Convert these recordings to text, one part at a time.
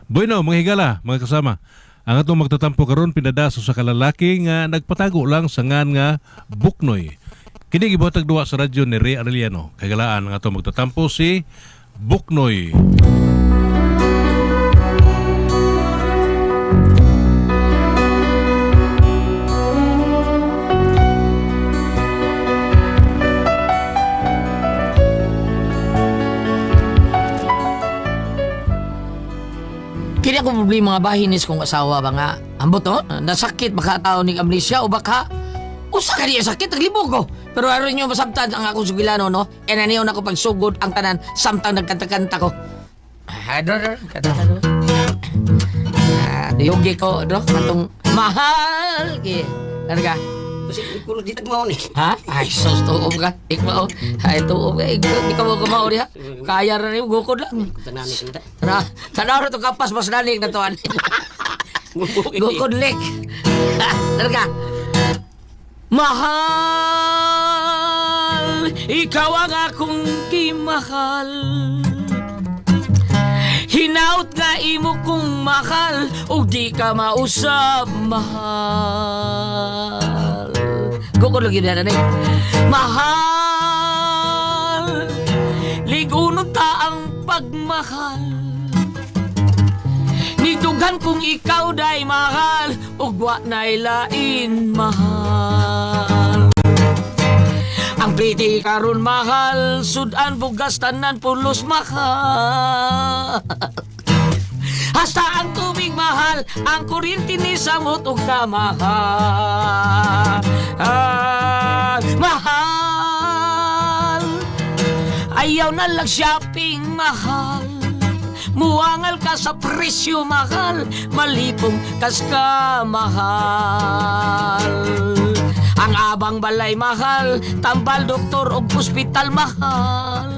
Bueno, mga higala, mga kasama. Ang atong magtatampo karon pinadaso sa kalalaki nga nagpatago lang sa ngan nga Buknoy. Kini gibuhatag duwa sa radyo ni Ray Arellano. Kagalaan ang atong magtatampo si Buknoy. Kini ako problema nga bahinis kong asawa ba nga. Ambot no? Nasakit baka tao ni amnesia o baka usa ka niya sakit naglibog ko. Pero aron nyo masabtan ang akong sugilano no. E naniyaw na ko pagsugod ang tanan samtang nagkanta-kanta ko. Ador, kanta ko. Diyogi ko no katong mahal ki. Larga. Kasi kulo di tagmao ni. Ha? Ay, sos tuob ka. Ikmao. Ay, tuob ka. Di ka mo kumao niya. Kaya rin yung gukod lang. Tanani kita. Tanaw na ito kapas mas nanig na to. Gukod lik. Talaga. Mahal, ikaw ang akong kimahal. Hinaut nga imo kong mahal, o di ka mausap, mahal. Gukod lagi na nanay. Mahal, ligunod ta ang pagmahal. Nitugan kung ikaw day mahal, ugwa na'y lain mahal. Ang pretty karon mahal, sudan bugas tanan pulos mahal. Hasta ang tubig mahal, ang kuryente ni samot ug kamahal. Mahal, ayaw na lang shopping mahal. Muangal ka sa presyo mahal, malipong kas ka mahal. Ang abang balay mahal, tambal doktor o ospital mahal.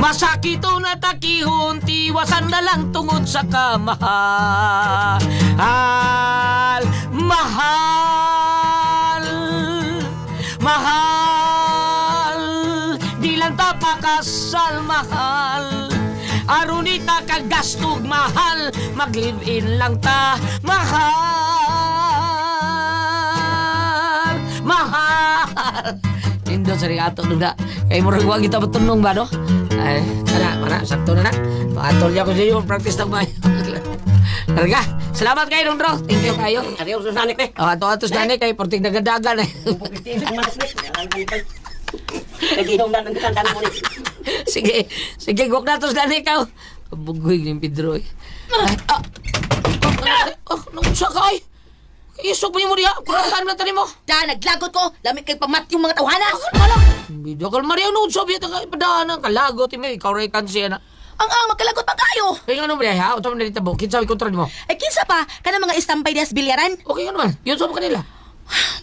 Masakito na takihon, tiwasan na lang tungod sa kamahal. Mahal, mahal, di lang ta pakasal mahal. Arunita kagastog mahal, mag-live-in lang ta mahal. Mahal. Indo sa rigato nung na. Kaya mo rin huwag kita matunong ba, no? Ay, mana, sakto na na. Pakatol niya ko sa iyo, practice ng bayo. Talaga, salamat kayo, Dong Dro. Thank you kayo. Adios sa nanik ni. Ato-atos na kayo, porting nagadagan eh. Naginom na ng tandan mo ni. Sige, gok na tos na ikaw. Bugoy ni Pedro eh. Nangunsa ka ay. Isok mo niya. Kurang na tani mo. Da, naglagot ko. Lamit kay pamat yung mga tawhana. Bidyo kal Maria nung sobi ito ka ipadaan. Kalagot mo. Ikaw rin kansiya na. Ang magkalagot pa kayo. Kaya nga naman ha. Ito mo nalita mo. Kinsabi kontra mo. Eh, kinsa pa, ka na mga istampay dias bilyaran. Okay nga naman. Yun sa kanila.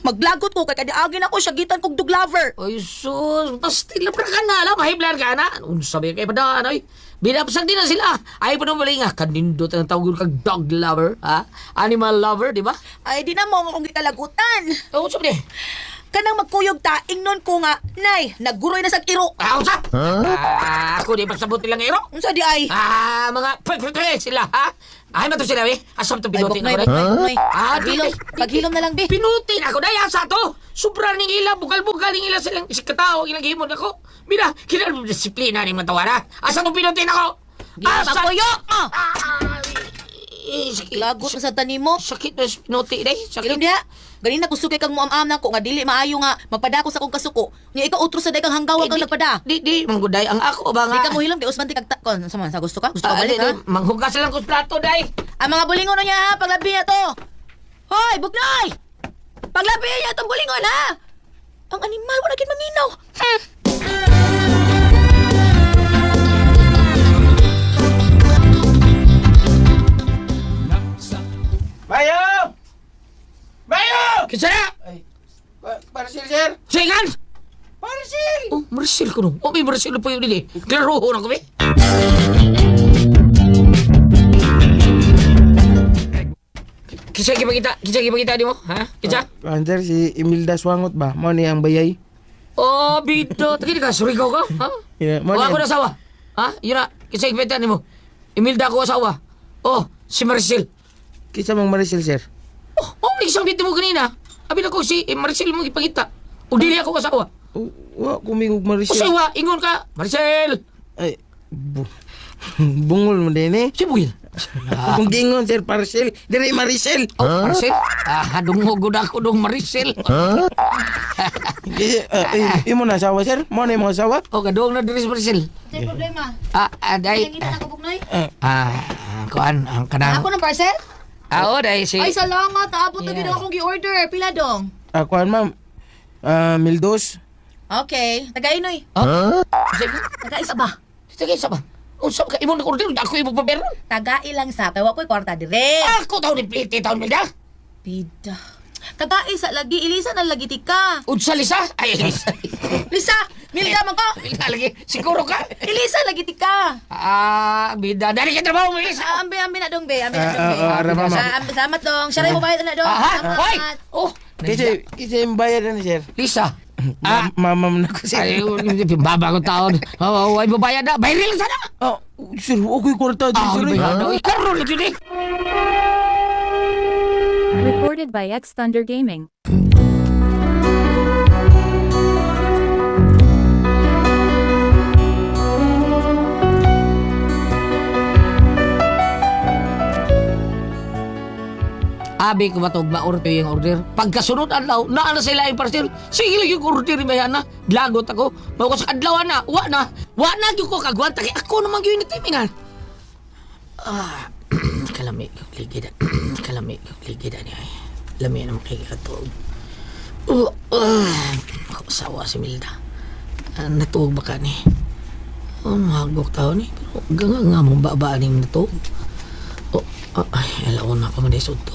Maglagot ko, kay kadiagin ako, syagitan kong dog lover. Ay sus. Basta labra ka na lang. Mahiblan ka na. Nung sabi kayo ipadaan ay. Binapsag din na sila. Ay pa naman nga. Kanindot ang tawag kag dog lover. Ha? Animal lover, di ba? Ay, di na mo akong gikalagutan. Oo, sabi niya. Kanang magkuyog ta, ingnon ko nga, nay, nagguroy na sa iro. Usap! Ako di pagsabot nilang iro. Unsa di ay? Mga sila, ha? Ay, mato sila, eh. Asam to Ay, pinutin buknoy, ako, day. buknoy. Di. Paghilom na lang, bi. Pinutin ako, day, asa to. Sobra ning ila, bugal-bugal ning ila silang isikatao, ilang himon ako. Bina, kinala mo disiplina ning matawara. Asa to pinutin ako? Asa kuyo! Sakit. Lagot na sa tani mo. Sakit na pinuti, day. Sakit. Ilom diha. Ganina gusto kay kang muam-am na ko nga dili maayo nga magpadako sa kong kasuko. Nya ikaw utro sa day kang hanggawa kang nagpada. Di, mangguday. Ang ako ba nga? Di ka mo hilom di usman ti kag kon sa gusto ka? Gusto ka balik ha? Manghugas lang ko sa plato, day. Ang mga bulingon niya ha, paglabi niya to. Hoy, Buknoy! Paglabi niya itong bulingon ha. Ang animal wala gid maminaw. Bayo! Bayo! Kisaya! Ay, Marcel, sir. Singan! Marcel! Oh, Marcel ko nung. May Marcel po yun din eh. Klaro na kami. Kisa gipakita di mo? Ha? Kisa? Sir, si Imelda Swangot ba? Mo ni ang bayay. Oh, bito. Tagi ka, surigaw ka? Ha? Yeah, O ako na sawa. Ha? Yun na. Kisa gipakita ni mo. Imelda ko asawa. Oh, si Maricel. Kisa mang Maricel, sir? Oh, isang mo kanina. Abi na ko si Maricel mo ipangita. O dili ako asawa. Wa kumigog Maricel. Usawa, ingon ka. Maricel! Ay, bungol mo din eh. Si Buil. Kung gingon, sir, Maricel. Dire Maricel. Oh, Maricel? Dungog ako dong Maricel. Imo na asawa, sir? Mo na imong asawa? Oh, kadong na diri si Maricel. May problema. Day. Nakita na ko, Buknoy. Kuan, ang kanang... Ako ng parcel? Day, si... Ay, salamat. Abot na Yeah. gid akong gi-order. Pila dong? Kuan, ma'am. Mildos. Okay. Taga-inoy. Sige, Taga-isa ba? sige, sa ba? Usap ka, imong nakorder, ako imong paberon. Taga-ilang sa. Kaya wapoy kwarta dire. Ako taon ni Pliti, taon Melda. Pida. Taga-isa lagi. Ilisa na lagi tika. Unsa Lisa? Ay, Lisa. Lisa! Milda man ko! Milda lagi, siguro ka. Ilisa lagi tika. Bida, dali ka trabaho mo, Lisa. Ambi na dong, be. Ambi na dong, be. ara, ma'am. Salamat dong. Siya rin mo bayad na dong. Hoy! Salamat. Oh, Kasi yung bayad na, sir. Lisa. Mamam na ko, sir. Ay, baba ko taon. Ay, babayad na. Bayril sana. Sir, okay kwarta din, sir. Bayad na. Ikaroon na dyan eh. Recorded by X Thunder Gaming. Abi ko matog ma-order yung order. Pagkasunod adlaw, naa na sila yung parcel. Sige lang yung order yung bayan na. Lagot ako. Bago sa adlaw na. Wa na yung ko kagwanta. Kaya ako naman yung natimingan. Kalami ko ligid. Kalami ko ligid niya. Lami na makikatog. Ako sawa si Milda. Natug ba ka ni? Mahagok tao ni. Pero nga mong babaan yung natug. Ay, alaon na pa manisod to.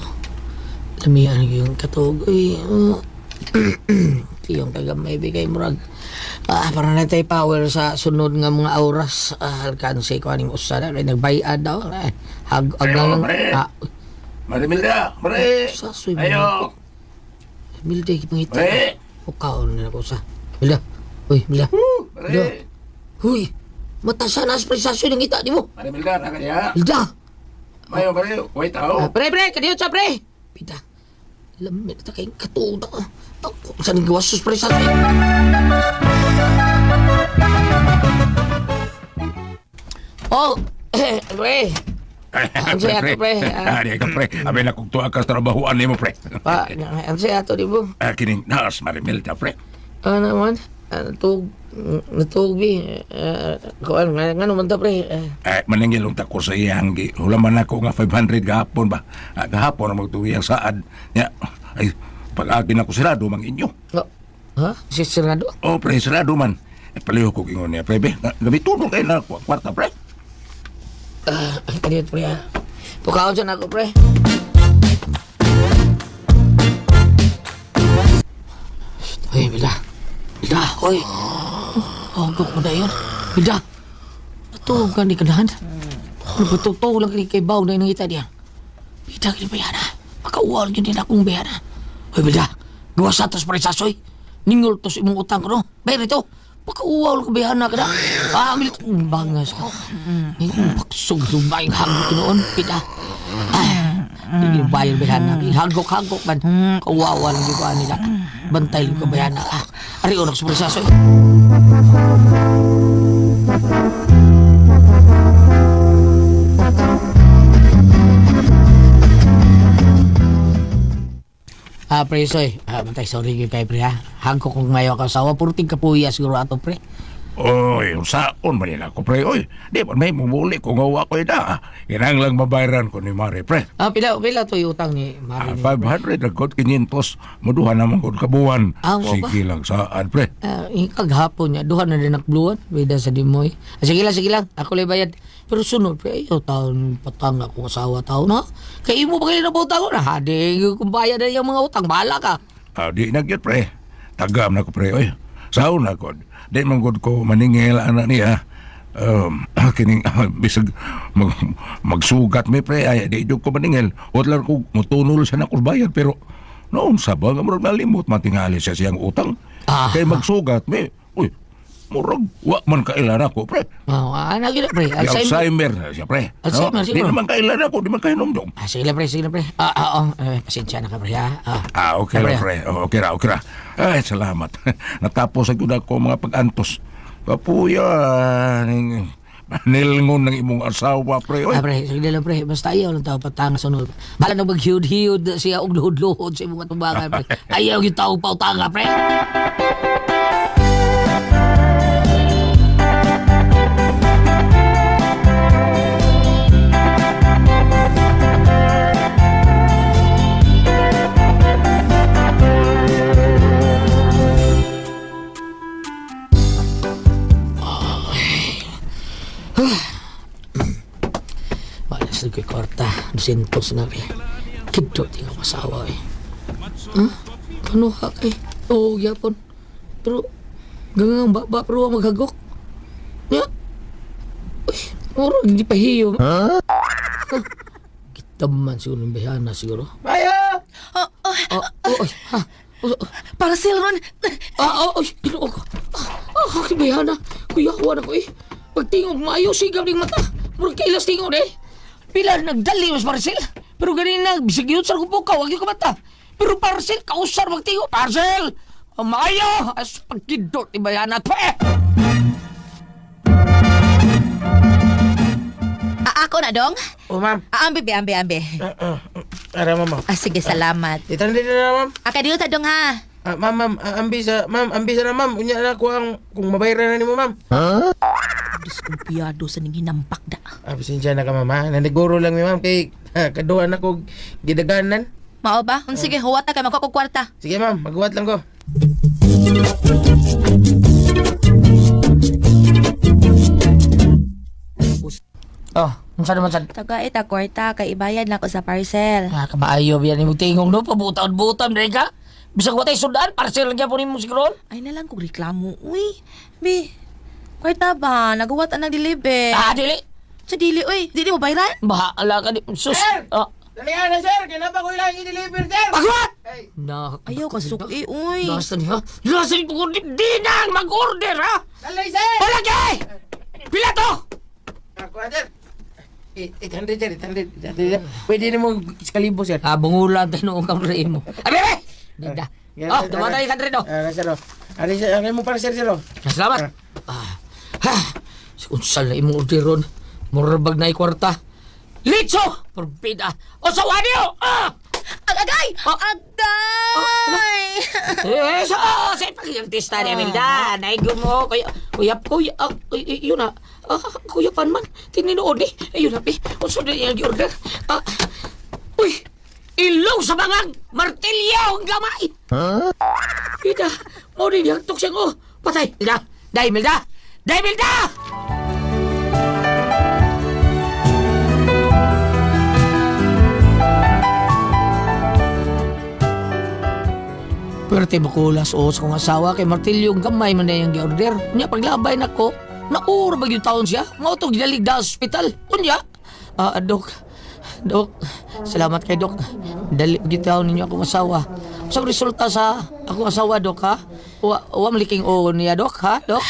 Lamihan yung katog. Yung taga may bigay murag. Para na tayo power sa sunod nga mga oras. Alkansi ko aning usada. Nagbayad daw. Aglang. Mare Milda, mare. Sasoy mo. Ayo. Milda, ipangita. Mare. Ukaon na ako sa. Milda. Uy, Milda. Milda. Mare. Huy. Matasa na aspresasyon ng kita di mo. Mare Milda, nakaya. Milda. Mayo mare, wait tao. Pre, kadiyo sa pre. Pida. Lamit na kayong katuda. Ako, saan gawa suspresasyon? Oh, pre. Ang saya to, pre. Ari ka pre. Abi na kung tuwa ka sa trabahoan nimo pre. Ang saya to, di mo. Kining naas Mare Milda pre. Ano naman? Natug, bi. Kuan, nga naman to, pre. Maningil ang tako sa iyang gi. Hulaman ako nga 500 gahapon ba. Gahapon ang magtuwiyang saad. Ya, ay pag-agi na ko sirado mang inyo. Ha? Si Sirado? Oh pre, sirado man. Paliho ko kingon niya pre be. Gabi tulong kayo na kwarta pre. Kadiyo, pre. Pukaon siya na ako, pre. Uy, Milda. Milda, uy. Hagok mo na yun. Milda. Ito, ka ni kanahan. Nagpatuto lang kay Baw na inangita niya. Milda, kini bayana. Makauwal yun din akong bayana. Uy, Milda. Gawa sa atas parisasoy. Ningol to sa imong utang ko, no? Bayar ito. Makauwal ko bayana ka na. Milda. Bangas ka. Paksog lumayang hagok noon. Milda. Hindi bayar bayana. Hagok man. Kawawa lang yung nila. Bantay lang ko bayana. Ari onak sa parisasoy. Pre, soy. Bantay, sorry kayo kay pre, ha. Hagko kong mayo ka sawa. Puro tingkapuya siguro ato, pre. Oy, saon man nila ko pre. Oy, di ba may mumuli kung gawa ko ina. Kinang lang mabayaran ko ni Mare pre. Pila to yung utang ni Mari. 500 agad 500 muduha naman kod kabuan. Mo ba? Sige lang saan pre. Kaghapon niya. Duha na rin nakbluwan. Bida sa Dimoy. Sige lang. Ako lang bayad. Pero sunod, pre, ayaw taon patang ako asawa taon, ha? Kaya mo ba kayo na ba utang ko na? Hadi, kung bayad na yung mga utang, bahala ka. Di nagyot pre. Tagam na ko pre. Oy, saon na kod. Di man gud ko maningil anak niya. Kining bisag magsugat mi pre ay di jud ko maningil. Otlar ko mutunol sa nakos bayad pero noon sa ba nga murag nalimot matingali siya siyang utang. Kay magsugat mi. Uy, Murag, wa man kailan ako, pre. Oh, anak gila, pre. May Alzheimer. Alzheimer siya, pre. Alzheimer, Di siguro. naman kailan ako, di man kahinomdom. Sige lang, pre. Sige lang, pre. Pasensya na ka, pre, ha? Okay Pre. lang, pre. Okay ra. Ay, salamat. Natapos agad ako mga pag-antos. Kapuya, nilngon ng imong asawa, pre. Oy. Pre, sige lang, pre. Basta ayaw lang tao patanga sunod. Bala na maghiyod-hiyod siya og luhod-luhod sa imong tumbangan, pre. Ayaw yung tao pautanga, pre. Malas na ko'y kwarta. 200 na rin. Kidto, di ka masawa eh. Ano ka kay? Oo, yapon. Pero, gangang baba, pero maghagok. Ya? Uy, mura, hindi pa hiyo. Gitaman siguro ng bayana siguro. Bayo! Ha? Parasil ron. Ginoo ko. Aking bayana. Kuyawan ako eh. Pagtingog maayo, sigam ng mata. Mura kailas tingog eh. Pila nagdali mas parcel. Pero ganina, bisag yun sa kupukaw, wag yung kamata. Pero parcel, kausar magtingo. Parcel! Maayo! As pagkidot, ibayana pa eh. Ako na, dong? Oh, ma'am. Ambi. Ara, ma'am. Sige, salamat. Itanda na, ma'am. Akadiyo ta, dong, ha? Ma'am, ambisa na, ma'am. Unya na ko ang kung mabayaran na ni mo, ma'am. Diskumpiyado sa ning hinampak da. Pasensya na ka, ma'am, ha? Naniguro lang ni ma'am kay kaduhan ako gidaganan. Mao ba? Sige, huwat na kay magkakukwarta. Sige, ma'am. Maghuwat lang ko. Unsa naman sa... Taga ita kwarta kay ibayad na ko sa parcel. Kamaayo biyan ni tingong no, pabutaon-butam dahil ka. Bisag watay sudan, parcel lagyan po ni mo siguro. Ay na lang kong reklamo. Uy, bi. Kwarta ba? Nagawa ang deliver. Dili. Sa dili, uy. Dili mo bayaran? Bahala ka di. Sus. Dalihan na, sir. Kinapa ko ilang i-deliver, sir. Pagwat! Ay, Ayaw ka suki, uy. Lasa niya. Lasa niya po. Di nang mag-order, ha? dalay, sir. Palagay! Pila to! Ako, sir. 800, sir. 800. Pwede na mo iskalibo, sir. Bungulan tayo noong kamray mo. Bebe! Dinda. Dumatay ka rin, no? Sir, ano mo para, sir, oh. Salamat. Unsal na imong orderon. Murabag na ikwarta. Litso! Porbida! O sa wanyo! Agay! Agay! Sa pag-artista ni Amelda. Naigo mo. Kuya, yun na. Kuya Panman. Tininood ni. Ayun na, unsa na yung order. Uy! Ilong sa mga martilyo ang gamay! Ida, mo rin yung tuksyan ko. Patay! Milda! Dahil Milda! Dahil Milda! Pero tayo makulas o sa kong asawa kay martilyo ang gamay man na yung gi-order. Unya, paglabay na ko, naura ba yung taon siya? Mautog gidalig da sa hospital. Unya, Dok, salamat kay Dok. Dali gitaw ninyo akong asawa. Sa resulta sa akong asawa, Dok, ha? Wa maliking o niya, Dok, ha, Dok?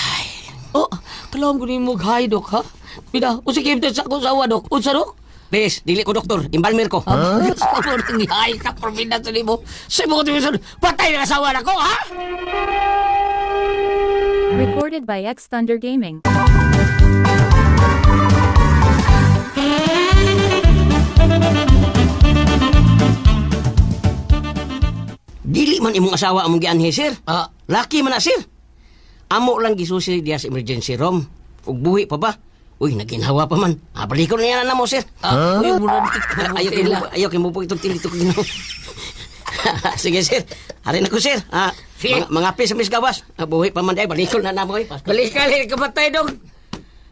Kalawang ko ni mo, hi, Dok, ha? Pida, usikim sa akong asawa, Dok. Unsa, Dok? Bes, dili ko doktor, imbalmer ko. Sa mo nang hi ka, Provida, sa mo. Sa mo ko patay ng asawa na ko, ha? Recorded by X Thunder Gaming. Dili man imong asawa among gianhi, sir. Laki man na, sir. Amo lang gisusi diya sa emergency room. Ug buhi pa ba? Uy, naginhawa pa man. Balikon na yan na mo, sir. Uy, muna Ayaw kayo mo po itong tilito ko ginawa. Sige, sir. Harin ako, sir. Sige. Mga pis gawas. Buhi pa man dahil. Balikon na mo. Balik-kali ka patay, Dok.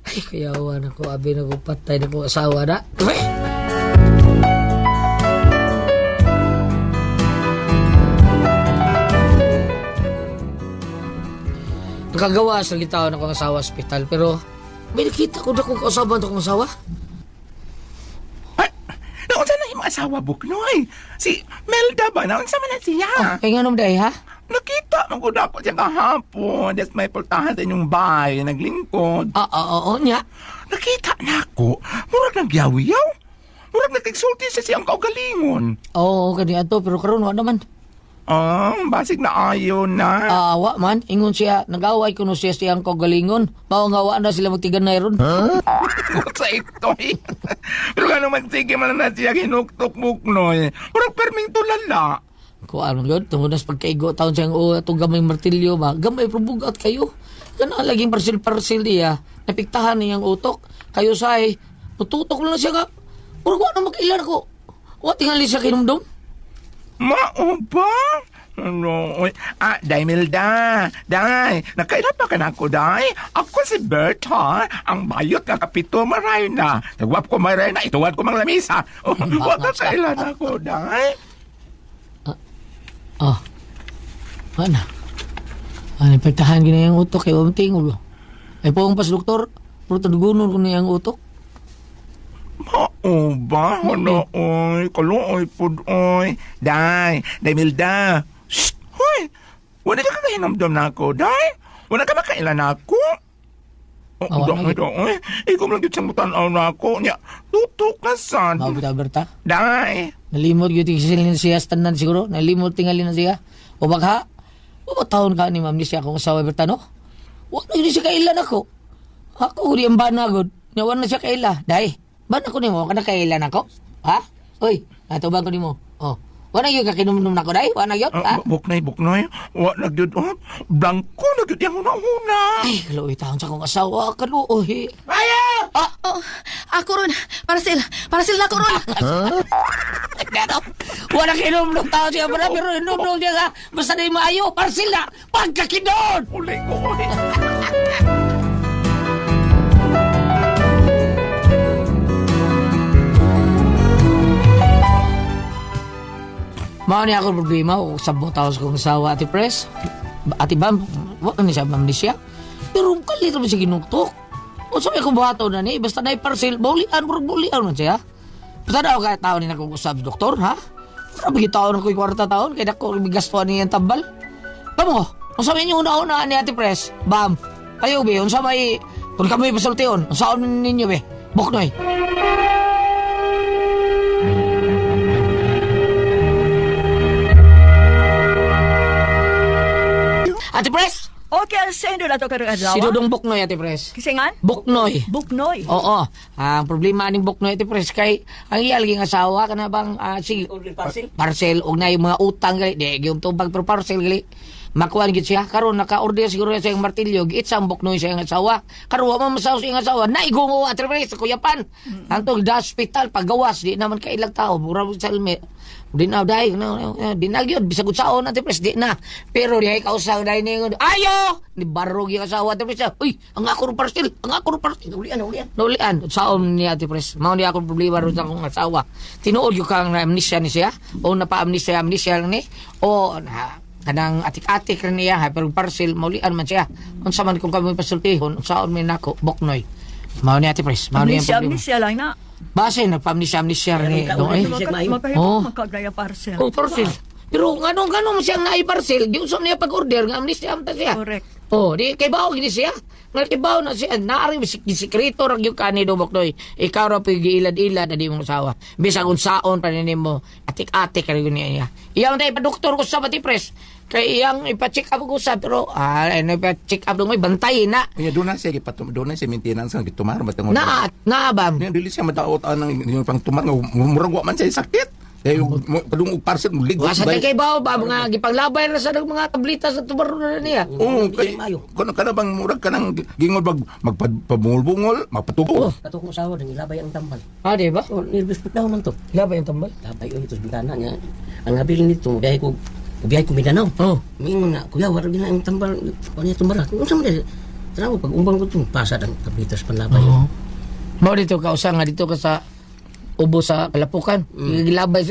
Ay, kayawan ako, abi na ko patay na ko asawa na. Uy! Nakagawa sa gitaw na kong asawa sa ospital, pero may nakita ko na kung kausaban na kong asawa. Naunsa na yung asawa, Buknoy? Si Melda ba? Naunsa man na siya? Kaya nga naman dahil, ha? Nakita man ko ako siya kahapon. That's may pultahan sa inyong bahay. Naglingkod. Oo, niya. Nakita na ako. Murag nagyawiyaw. Murag nagtigsulti sa siyang kaugalingon. Oo, kaniya to, pero karon wa naman. Basig na ayaw na. Wa man, ingon siya, nag-away ko no siya siyang kagalingon. Mao nga wa na sila magtigan na ron. Sa ito eh. Pero nga naman sige man na siya kinuktok buknoy. Murag perming tulala. Kuan yun, tungod na sa pagkaigo taon siyang itong gamay martilyo ba, gamay probugat kayo. Kana laging parsil-parsil diya, napiktahan niyang utok. Kayo say, tututok lang na siya ka. Murag wa na mag-ilan ako. Wa tingali siya kinumdum. Mao ba? Ano? Day Milda. Day, nakailan pa ka na ako, Day? Ako si Berta, ang bayot nga kapito maray na. Nagwap ko maray na, ituwad ko mang lamisa. Wala sa ilan ako, Day. Ano? Napiktahan gina yung utok kay Wamting ulo. Ay po ang pas doktor, puro tadugunon ko na yung utok. Mao ba? Ano, oy? Kaluoy po, oy. Day Milda. Shh! Hoy! Wala ka kahinamdam na ako, Day? Wala ka makailan na ako? Oy. Ikaw lang yun siyang mutanaw na ako. Nya, tutok ka sad. Mabita Berta. Day. Nalimot yun tinggalin na siya, tanan siguro. Nalimot tinggalin na siya. O baka, o taon ka ni ma'am ni siya kung asawa Berta, no? Huwag na yun siya kailan ako. Ako, di ang banagod. Nawan na siya kaila. Day, ba na ko ni mo? Huwag ka na kailan ako? Ha? Uy, natubang ko ni mo. Oh. Huwag na yun kakinumnum na ko, day? Huwag na yun, ha? Buknoy. Wa nagyud. Blanco, nagyud yung una-una. Ay, kaluoy taon sa kong asawa. Kaluoy. Oh, ako ron. Parcel na ako ron. Gano? Wala kinumdum tao siya para pero inumdum siya ka. Basta na yung maayo, parsil na. Pagkakinon! Uli ko, oy. Mao niya ako problema o sabot tao sa kong asawa Ate Pres. Ate Bam, wala na siya amnesia. Pero kalit naman siya ginuktok. O sabi ko buhato na ni, basta na parcel, bulian man siya. Basta na ako kaya tao ni nagkukusab, doktor, ha? Para bagi taon ako yung kwarta taon, kaya ako bigastuan niya yung tambal. Bamo, kung sabi niyo una-una ni Ate Pres, Bam, kayo be, kung sa may, kung kami pasulti yun, kung saan ninyo be, Buknoy. Ate Pres! Okay, ang sendo na to karong adlaw. Si Dudong Buknoy, Ate Pres. Kisingan? Buknoy. Buknoy. Oo. Ang problema ning Buknoy, Ate Pres, kay ang iyalging asawa, kana bang, sige, parcel, o na yung mga utang, gali, di, yung tubag pero parcel, gali, makuhaan git siya. Karon naka-order siguro siya yung martilyo, git sa Buknoy siya yung asawa. Karon wa man masaw siya yung asawa, naigungo, Ate Pres, sa Kuyapan. Antong da hospital, paggawas, di naman kailang tao, mura sa alme. Di na, dahi, di na yun, bisag utsaon, Ate Pres, di na. Pero di ay kausang, dahi na yung, ayo! Ni barog yung asawa, Ate Pres, uy, ang ako rin parcel, Naulian, utsaon ni Ate Pres, mao ni ako problema rin sa akong asawa. Tinuod yung kang amnesia ni siya, o napa-amnesia lang ni, o kanang atik-atik rin niya, pero parcel, maulian man siya. Kung sa man kung kami pasultihon, utsaon may nako, Buknoy. Mao ni Ate Pres, mao ni ang problema. Amnesia lang na. Base, nagpa-amnesia ni Dong eh. Oh. Makagaya parcel. Oh, parcel. Pero ganun mo siyang nai-parcel, di usap niya pag-order, nga amnesia amta siya. Correct. Oh, di kay bao gini siya. Nga kay bao na siya, naari sikreto ra gyud kani do Buknoy. Ikaw ra pig ilad-ilad na di mong asawa. Bisag unsaon pa nini mo, atik-atik ra gyud niya. Iyang tay pa doktor ko sa Ate Pres. Kay iyang ipa-check up ko sa pero ipa-check up dong may bantay na. Kaya doon na siya maintenance ng gitumar matangod. Naabam. Yan dili siya madaot ang yung pang tumar murag wa man siya sakit. Kaya yung padung parcel mo ligwas. Wasa kay bao ba mga gipanglabay na sa mga tablita sa tumaro na niya. Oo, kay kono kana bang murag kanang gingod magpabungol-bungol, mapatugo. Kato kong asawa, nang ilabay ang tambal. Ah, di ba? So, nilbis ko daw man to. Labay ang tambal. Labay ko ito sa bintana niya. Ang habilin nito, dahil ko, biyahe ko Mindanao. Oh. Mingon na, kuya, wala na ang tambal. Ano niya tumara? Kung saan mo tarawa, pag umbang ko ito, pasad ang tablitas panlabay. Oo. Mao dito ka usang nga dito ka sa ubo sa Kalapukan. Gilabay sa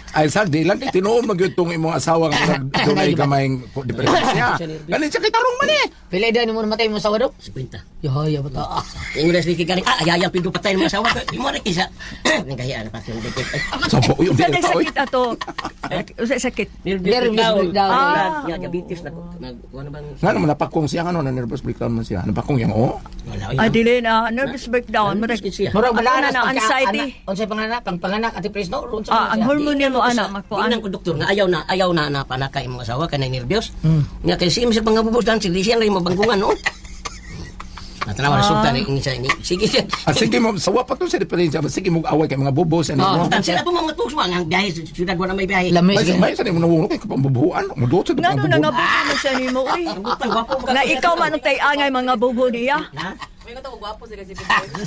Ay sagdi lang kay tinuod magyutong imong asawa nga dunay gamayng diferensya. Ganin siya kay tarong man eh. Pila edad ni mo namatay mo sa wado? 50. Yaya ba ta? Ingon na sige galing, ayayang pinto patay ng mga asawa ko. Di mo rin kisa. Nagkahiyaan na pa siya. Sampo, yung Sa dili tay pa, oy. sakit ato. Sa sakit. Nervous breakdown. Nga, diabetes na ko. Ano bang... Nga naman, napakong siya, ano, na nervous breakdown man siya. Napakong yan, oh. Wala, Dili na nervous breakdown. Marag siya. Murag Ako malanas na anxiety. Unsay panganak, panganak ati Presno. Ang hormone mo ana magpuan. Tingnan ko doktor nga ayaw na panakay ang mga asawa kanay nervyos. Nga kay sim sa mga bubos dan sige siya rin mabangkungan no. Natanawa resulta ni isa ni. Sige siya. At sige mo, sawa pa to sa diferensya. Sige mo away kay mga bubos. Ano, mo? Tan sila po mga tuswa nga biyahe sa syudad wala may biyahe. Lamis. May sa mo nawuno kay kapambubuan. Mudot sa Ngano na nga kapambubuan. bubo mo siya ni mo uy. Ang butang gwapo mo Na ikaw man ang tay-angay mga bubo niya. Ha?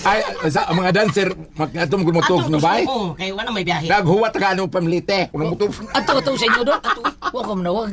Ay, sa mga dancer, magkatong gumutog ng bay. Oo, kay wala may biyahe. Naghuwat ka ano pamlite. Kung mutog. Ato sa inyo doon. Wa ko manawag.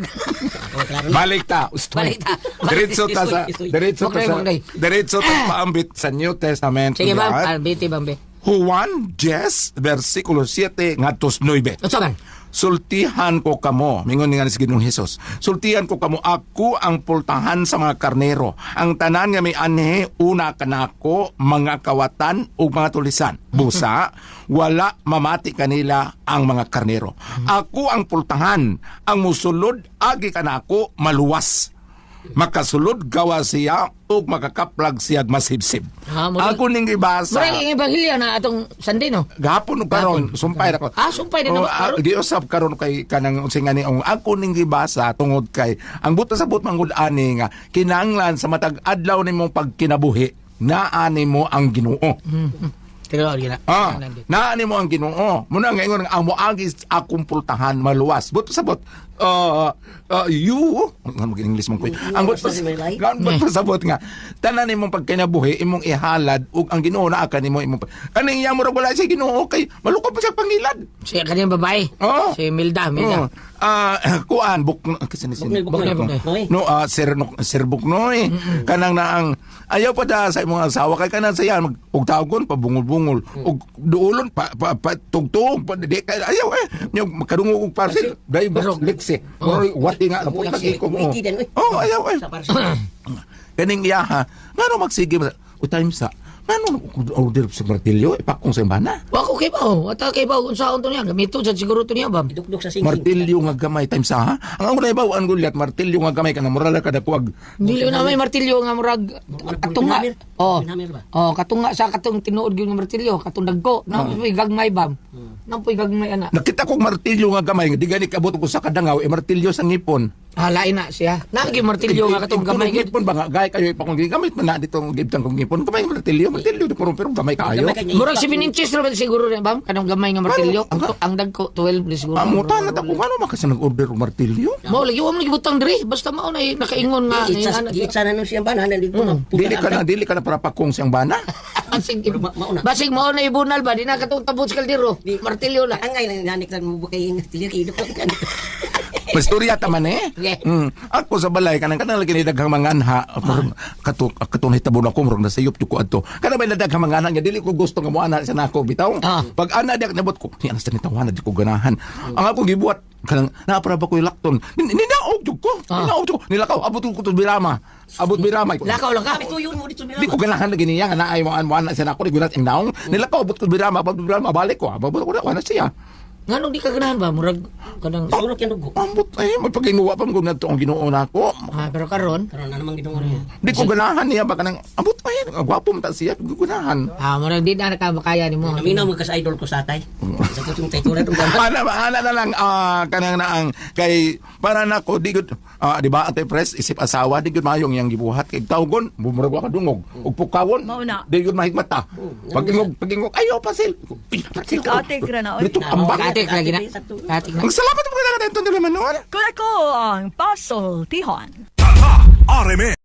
Balik ta. Ustoy. Balik ta. Diretso ta sa Magday. diretso ta paambit sa New Testament. Sige Lahat. bang, biti bang be. Juan 10 versikulo 7 ngadtos 9. Unsa man? Sultihan ko kamo, mingon nga ni si Ginoong Hesus. Sultihan ko kamo, ako ang pultahan sa mga karnero. Ang tanan nga may anhe, una kanako, mga kawatan o mga tulisan. Busa, wala mamati kanila ang mga karnero. Ako ang pultahan, ang musulod, agi kanako, maluwas. Makasulod gawa siya o makakaplag siya masibsib. Ako ning ibasa. Murag ang ebanghelyo na atong Sunday no. Gahapon og karon sumpay ra ko. Sumpay na naman. Giusap karon kay kanang unsing ani ang ako ning gibasa tungod kay ang buta sa but manggod ani nga kinahanglan sa matag adlaw nimong pagkinabuhi naani mo ang Ginoo. Pero gina. Naani mo ang Ginoo. Muna nga ingon ang moagis akong pultahan maluwas. Buto sa but you mag-English man ko. Ang but pasabot nga tanan nimong pagkinabuhi imong ihalad ug ang Ginoo naa kanimo imong kaning iya mo ra wala si Ginoo kay malukop pa siya pangilad. Siya kaniyang babae. Si Milda. Kuan buk kasi ni Buknoy. no sir Buknoy kanang naang ayaw pa da sa imong asawa kay kanang siya og tawgon pabungol-bungol og duulon pa tugtog pa di kay ayaw nya makadungog og parcel dai leksi wati nga na punta ko mo ayaw kaning iya ha ngano magsige o time sa ngano order sa martilyo ipakong sa imbana. Wa ko kay ba? Ata kay ba unsaon to niya? Gamiton sa siguro to niya ba? Dukduk sa singkil. Martilyo nga gamay time sa ha. Ang una ibaw ang gulyat martilyo nga gamay kana moral ka dakuag. Dili na may martilyo nga murag katunga. Katunga sa katong tinuod gyud nga martilyo, katong dagko. Napoy gagmay ba? Napoy gagmay ana. Nakita kong martilyo nga gamay, di gani kabot ko sa kadangaw, martilyo sa ngipon. Lain na siya. Nagi martilyo nga katong gamay gyud. Ngipon ba nga, gay kayo ipakong gamit man na ditong gibtang kong ngipon. Gamay martilyo di pero gamay kayo. Murag 7 inches ra ba siguro rin ba? Kanang gamay nga martilyo. Ang dagko 12 siguro. Amutan na ta kung ano makasi nag-order og martilyo. Mo lagi wa mo gibutang diri, basta mao na nakaingon nga. Itsa na nun siya ba na dito. Dili ka na para pakong siyang bana. Basig mao na ibunal ba di na katong tabot sa kaldero. Martilyo la. Angay lang nanik lang mo bukay ng tilir idok. Pastorya taman Ako sa balay kanang lagi ni daghang mga anha katong hitabo na ko murag na sayop ko adto. Kana may daghang mga anha nga dili ko gusto nga mo ana sa nako bitaw. Pag ana dak nabot ko, ni anas ni tawana di ko ganahan. Ang ako gibuhat kanang naapra ba ko lakton. Ninaog jud ko. Nilakaw abot ko to birama. Abot birama. Lakaw lang ka. Tuyon mo dito birama. Di ko ganahan lagi niya nga naay mo ana sa nako di gunat ing naong. Nilakaw abot ko birama, balik ko. Abot ko na siya. Nganong di ka ganahan ba? Murag kanang Surok yan dugo. Ambot magpaginguwa pa mo to ang Ginoo nako. pero karon Karon na namang gidong niya. Di ko ganahan niya ba kanang ambot gwapo man ta siya di ko ganahan. murag di na nakamakaya nimo. Minaw mo kas idol ko sa tay. Sa kutong tay tulad ng gamay. Ana na lang kanang naang kay para nako di gud di ba ate press isip asawa di gud mayong yang gibuhat kay tawgon bumurag ka dungog ug pukawon Mauna. di gud mahigmata. Pagingog ayo pasil. Ate grana. Dito ambak. Katik lagi na. Katik na. Ang salamat mo kada dito nila manon. Kung ako ang Pasol Tihon. RMN